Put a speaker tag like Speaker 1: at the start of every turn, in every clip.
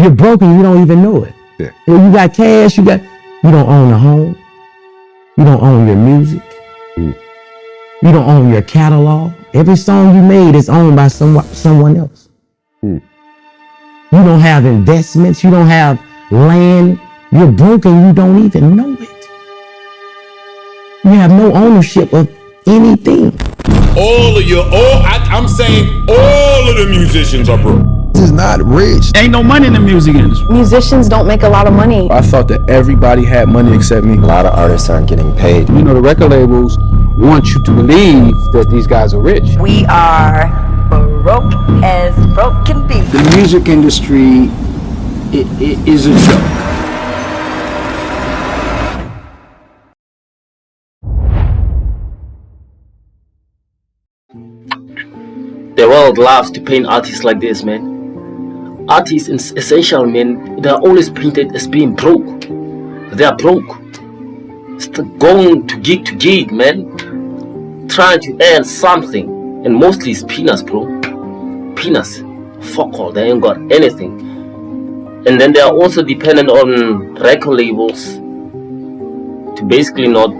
Speaker 1: you're broken, you don't even know it.
Speaker 2: Yeah.
Speaker 1: You got cash, you don't own a home. You don't own your music.
Speaker 2: Mm.
Speaker 1: You don't own your catalog. Every song you made is owned by someone else.
Speaker 2: Mm.
Speaker 1: You don't have investments. You don't have land. You're broken. You don't even know it. You have no ownership of anything.
Speaker 3: I'm saying all of the musicians are broke.
Speaker 2: This is not rich.
Speaker 4: Ain't no money in the music industry.
Speaker 5: Musicians don't make a lot of money.
Speaker 6: I thought that everybody had money except me.
Speaker 7: A lot of artists aren't getting paid.
Speaker 8: You know, the record labels want you to believe that these guys are rich.
Speaker 9: We are broke as broke can be.
Speaker 8: The music industry is a joke.
Speaker 10: The world loves to paint artists like this, man. Artists, in essential, man, they are always painted as being broke. They are broke. Going to gig, man. Trying to earn something. And mostly it's peanuts, bro. Peanuts. Fuck all. They ain't got anything. And then they are also dependent on record labels to basically not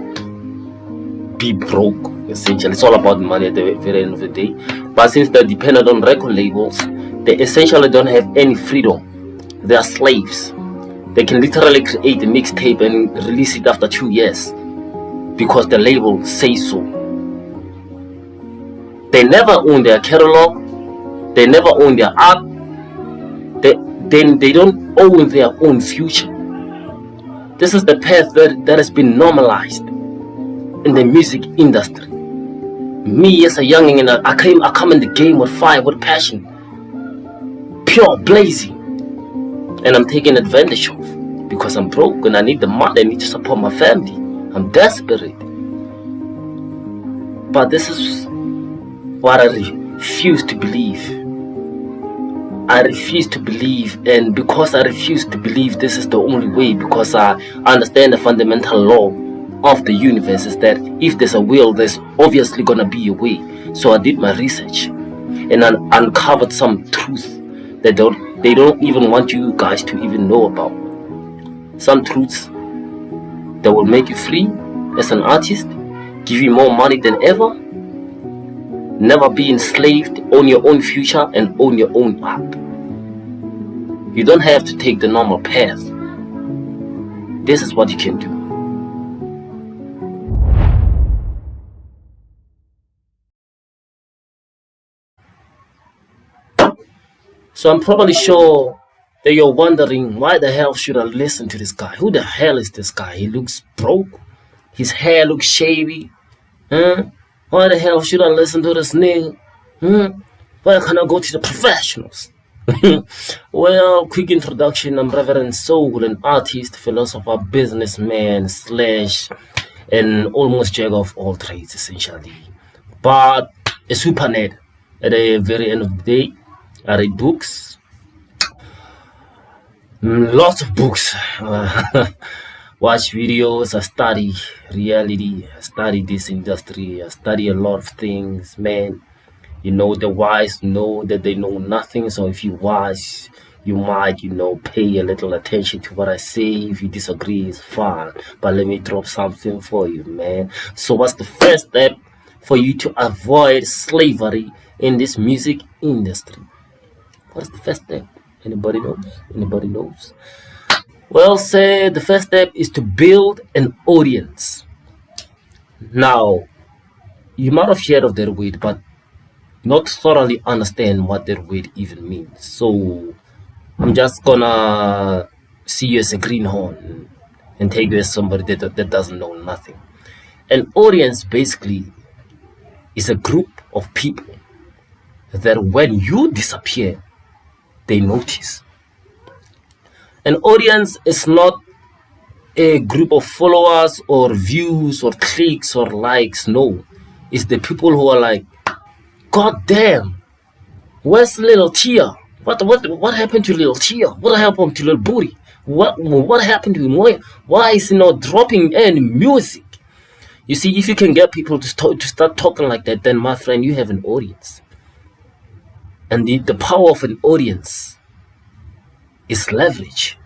Speaker 10: be broke. Essentially, it's all about money at the very end of the day. But since they're dependent on record labels, they essentially don't have any freedom. They are slaves. They can literally create a mixtape and release it after 2 years because the label says so. They never own their catalog. They never own their art. They don't own their own future. This is the path that has been normalized in the music industry. Me as a youngin', I come in the game with fire, with passion, pure blazing, and I'm taken advantage of because I'm broke and I need the money. I need to support my family. I'm desperate. But this is what I refuse to believe. I refuse to believe, and because I refuse to believe this is the only way, because I understand the fundamental law of the universe is that if there's a will, there's obviously gonna be a way. So I did my research and I uncovered some truth that they don't even want you guys to even know about. Some truths that will make you free as an artist, give you more money than ever, never be enslaved, own your own future and own your own art. You don't have to take the normal path. This is what you can do. So I'm probably sure that you're wondering, why the hell should I listen to this guy? Who the hell is this guy? He looks broke. His hair looks shavy. Why the hell should I listen to this nigga? Why can't I go to the professionals? Well, quick introduction. I'm Reverend Soul, an artist, philosopher, businessman, / and almost jack of all trades, essentially. But a super nerd at the very end of the day. I read books, lots of books, watch videos, I study reality, I study this industry, I study a lot of things, man. You know, the wise know that they know nothing, so if you're wise, you might, pay a little attention to what I say. If you disagree, it's fine, but let me drop something for you, man. So what's the first step for you to avoid slavery in this music industry? What's the first step? Anybody knows? Anybody knows? Well, say the first step is to build an audience. Now, you might have heard of that word, but not thoroughly understand what that word even means. So I'm just gonna see you as a greenhorn and take you as somebody that doesn't know nothing. An audience basically is a group of people that when you disappear, they notice. An audience is not a group of followers or views or clicks or likes. No, it's the people who are like, God damn, where's little Tia? What happened to little Tia? What happened to little Booty? What happened to him? Why is he not dropping any music? You see, if you can get people to start talking like that, then my friend, you have an audience. And the power of an audience is leverage.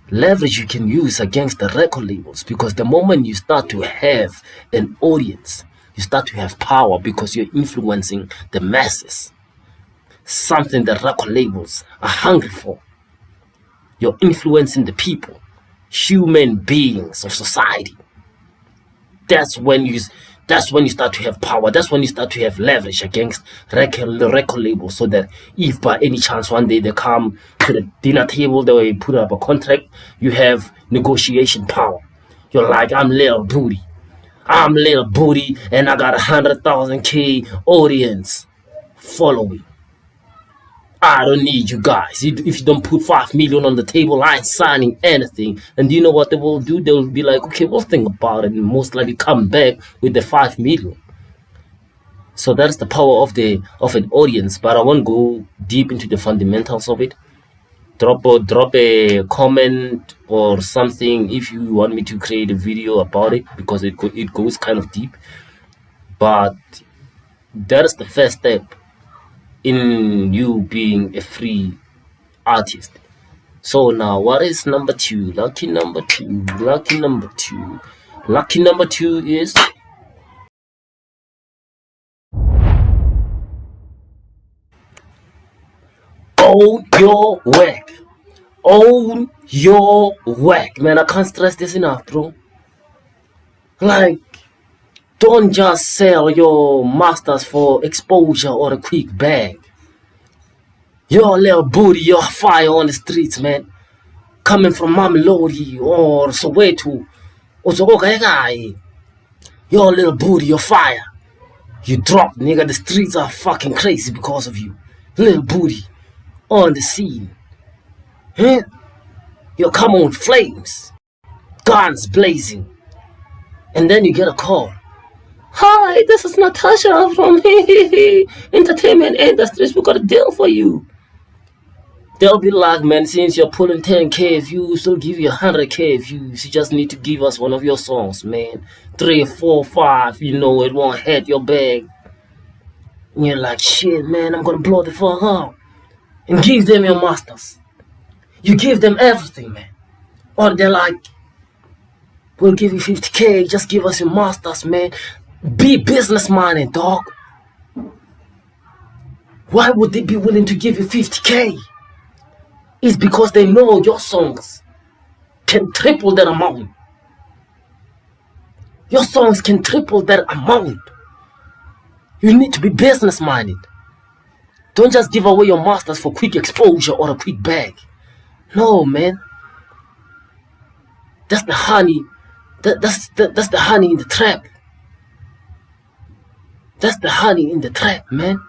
Speaker 10: Leverage you can use against the record labels, because the moment you start to have an audience, you start to have power because you're influencing the masses. Something that record labels are hungry for. You're influencing the people, human beings of society. That's when you start to have power. That's when you start to have leverage against the record label, so that if by any chance one day they come to the dinner table, they put up a contract, you have negotiation power. You're like, I'm Lil Booty, and I got 100,000K audience following. I don't need you guys. If you don't put 5 million on the table, I ain't signing anything. And you know what they will do? They'll be like, okay, we'll think about it, and most likely come back with the 5 million. So that's the power of an audience. But I won't go deep into the fundamentals of it. Drop a comment or something if you want me to create a video about it, because it goes kind of deep. But that is the first step in you being a free artist. So now, what is number 2? Lucky number two is own your work. Own your work, man. I can't stress this enough, bro. Like, don't just sell your masters for exposure or a quick bag. You're Lil Booty, you're fire on the streets, man. Coming from Mamelodi or Soweto or Sokokai. You're Lil Booty, you're fire. You drop, nigga. The streets are fucking crazy because of you. Lil Booty on the scene. Huh? You come on flames, guns blazing, and then you get a call. Hi, this is Natasha from Entertainment Industries. We got a deal for you. They'll be like, man, since you're pulling 10K views, we'll give you 100K views. You just need to give us one of your songs, man. 3, 4, 5, you know, it won't hit your bag. And you're like, shit, man, I'm gonna blow the fuck up. And give them your masters. You give them everything, man. Or they're like, we'll give you 50K, just give us your masters, man. Be business-minded, dog. Why would they be willing to give you 50K? It's because they know your songs can triple that amount. Your songs can triple that amount. You need to be business-minded. Don't just give away your masters for quick exposure or a quick bag. No, man. That's the honey. That's the honey in the trap. That's the honey in the trap, man.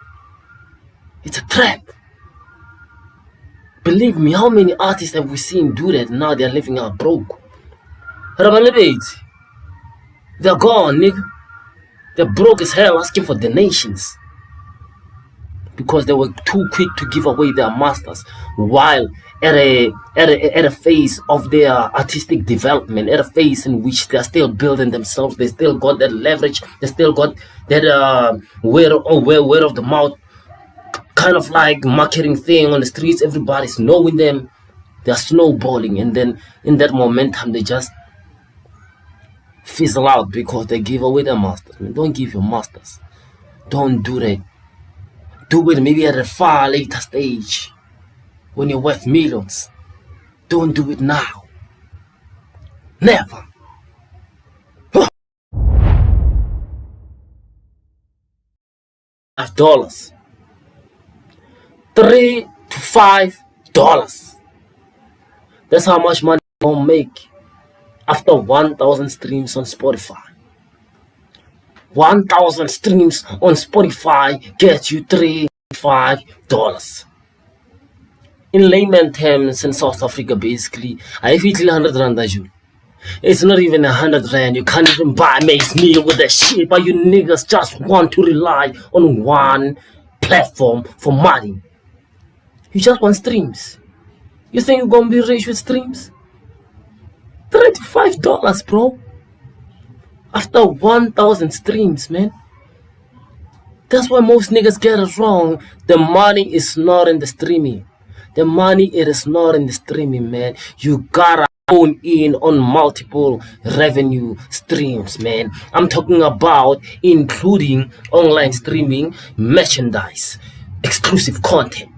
Speaker 10: It's a trap. Believe me, how many artists have we seen do that? Now they're living out broke. They're gone, nigga. They're broke as hell, asking for donations because they were too quick to give away their masters, while at a phase of their artistic development, at a phase in which they're still building themselves. They still got that leverage. They still got that word of the mouth kind of like marketing thing on the streets. Everybody's knowing them. They're snowballing, and then in that momentum they just fizzle out because they give away their masters. Man, don't give your masters. Don't do that. Do it maybe at a far later stage when you're worth millions. Don't do it now. Never. $5. $3 to $5. That's how much money you gonna make after 1,000 streams on Spotify. 1,000 streams on Spotify gets you $3 to $5. In layman terms, in South Africa, basically, I feel 100 rand a joule. It's not even 100 rand. You can't even buy Mace meal with that shit, but you niggas just want to rely on one platform for money. You just want streams. You think you're gonna be rich with streams? $3 to $5, bro. After 1,000 streams, man. That's why most niggas get it wrong. The money is not in the streaming. The money, it is not in the streaming, man. You gotta own in on multiple revenue streams, man. I'm talking about including online streaming, merchandise, exclusive content,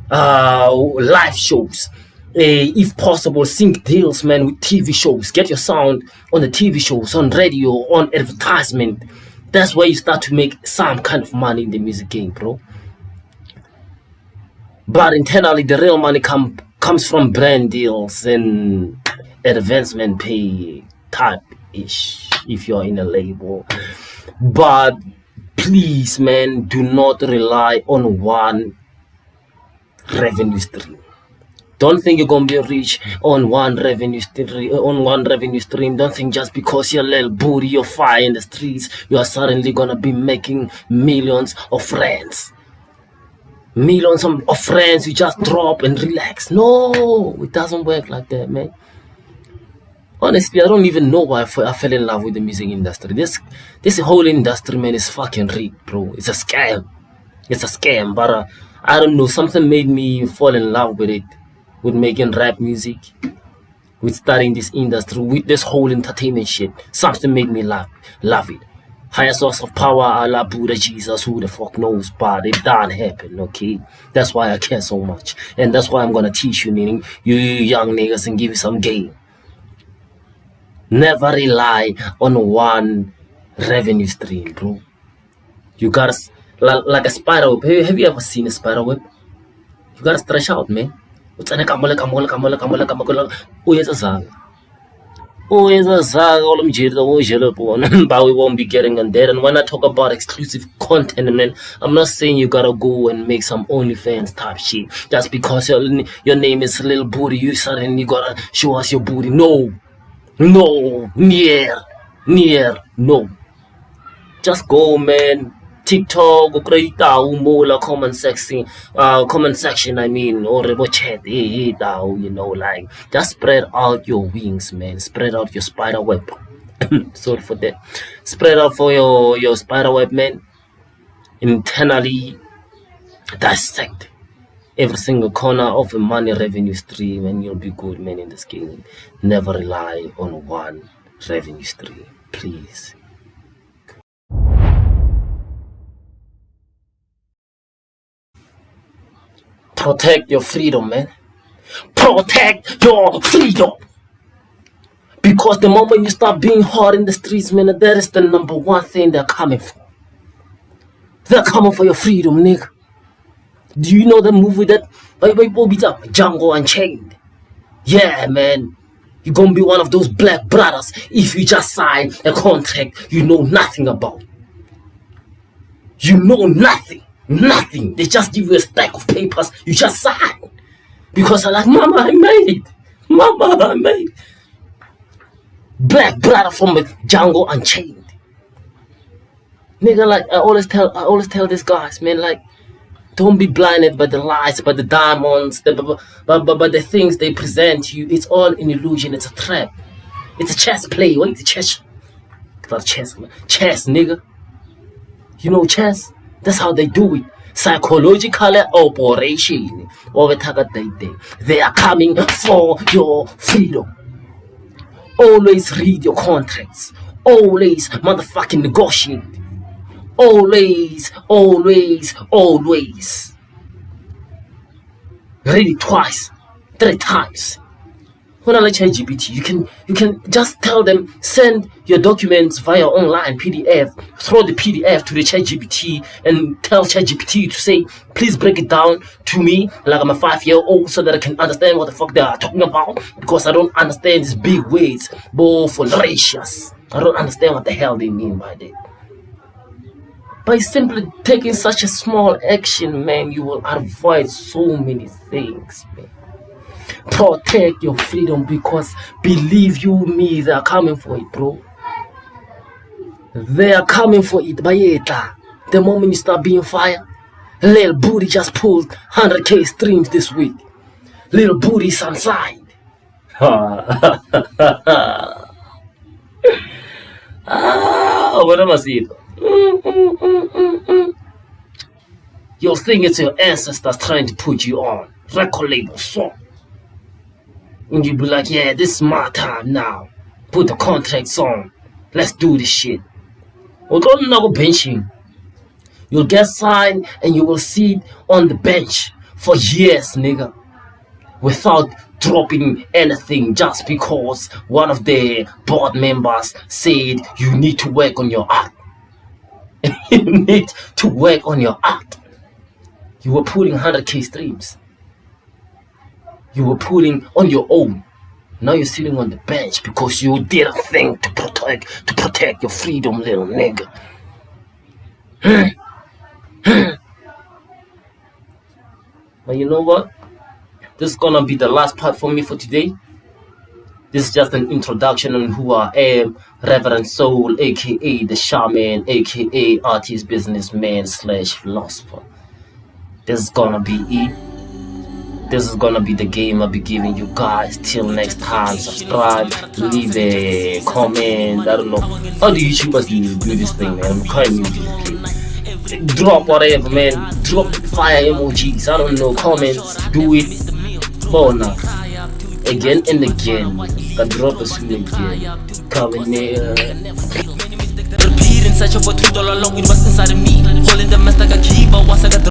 Speaker 10: live shows, if possible sync deals, man, with TV shows. Get your sound on the TV shows, on radio, on advertisement. That's where you start to make some kind of money in the music game, bro. But internally, the real money comes from brand deals and advancement pay type ish if you're in a label. But please, man, do not rely on one revenue stream. Don't think you're gonna be rich on one revenue stream. Don't think just because you're a little booty, you're fire in the streets, you are suddenly gonna be making millions of friends. Millions of friends, you just drop and relax. No, it doesn't work like that, man. Honestly, I don't even know why I fell in love with the music industry. This whole industry, man, is fucking rigged, bro. It's a scam. It's a scam, but I don't know. Something made me fall in love with it, with making rap music, with starting this industry, with this whole entertainment shit. Something made me love it. Higher source of power, Allah, Buddha, Jesus, who the fuck knows, but it done happen, okay? That's why I care so much. And that's why I'm gonna teach you, meaning you young niggas, and give you some game. Never rely on one revenue stream, bro. You gotta, like a spider web. Have you ever seen a spider web? You gotta stretch out, man. But we won't be getting on that. And when I talk about exclusive content, man, I'm not saying you gotta go and make some OnlyFans type shit just because your name is Little Booty. You suddenly gotta show us your booty. No, no. Just go, man. TikTok, comment section, I mean, or chat, you know, like, just spread out your wings, man. Spread out your spider web. Sorry for that. Spread out for your spider web, man. Internally dissect every single corner of a money revenue stream, and you'll be good, man, in this game. Never rely on one revenue stream, please. Protect your freedom, man. Protect your freedom. Because the moment you start being hard in the streets, man, that is the number one thing they're coming for. They're coming for your freedom, nigga. Do you know the movie that Django Unchained? Yeah, man. You're gonna be one of those black brothers if you just sign a contract you know nothing about. You know nothing. Nothing. They just give you a stack of papers. You just sign. Because I'm like, Mama, I made it. Mama, I made it. Black brother from Django Unchained. Nigga, like, I always tell these guys, man, like, don't be blinded by the lies, by the diamonds, by the things they present to you. It's all an illusion. It's a trap. It's a chess play. What is a chess? It's not chess, man. Chess, nigga. You know chess? That's how they do it. Psychological operation. They are coming for your freedom. Always read your contracts. Always motherfucking negotiate. Always. Read it twice, 3 times. When I like ChatGPT, you can just tell them, send your documents via online PDF, throw the PDF to the ChatGPT and tell ChatGPT to say, please break it down to me like I'm a 5-year-old so that I can understand what the fuck they are talking about, because I don't understand these big words, voracious. I don't understand what the hell they mean by that. By simply taking such a small action, man, you will avoid so many things, man. Protect your freedom, because believe you me, they are coming for it, bro. They are coming for it. Bayeta. The moment you start being fire, Little Booty just pulled 100K streams this week. Little Booty's on side. What am I saying? You'll think it's your ancestors trying to put you on. record label song. And you be like, yeah, this is my time now. Put the contracts on. Let's do this shit. Although no benching, you'll get signed and you will sit on the bench for years, nigga, without dropping anything just because one of the board members said you need to work on your art. You need to work on your art. You were putting 100k streams. You were putting on your own. Now you're sitting on the bench because you did a thing to protect your freedom, little nigga. But you know what? This is gonna be the last part for me for today. This is just an introduction on who I am, Reverend Soul, aka the Shaman, aka artist, businessman / philosopher. This is gonna be it. This is gonna be the game I'll be giving you guys. Till next time, subscribe, leave a comment. I don't know how the YouTubers do this thing, man. I'm kind of new to it. Drop whatever, man. Drop fire emojis. I don't know, comments. Do it. Oh no. Again and again. Can drop a soon again. Coming here.
Speaker 4: Repeating, searching for truth all along. It was inside of me. Holding the mess like a key, but once I got the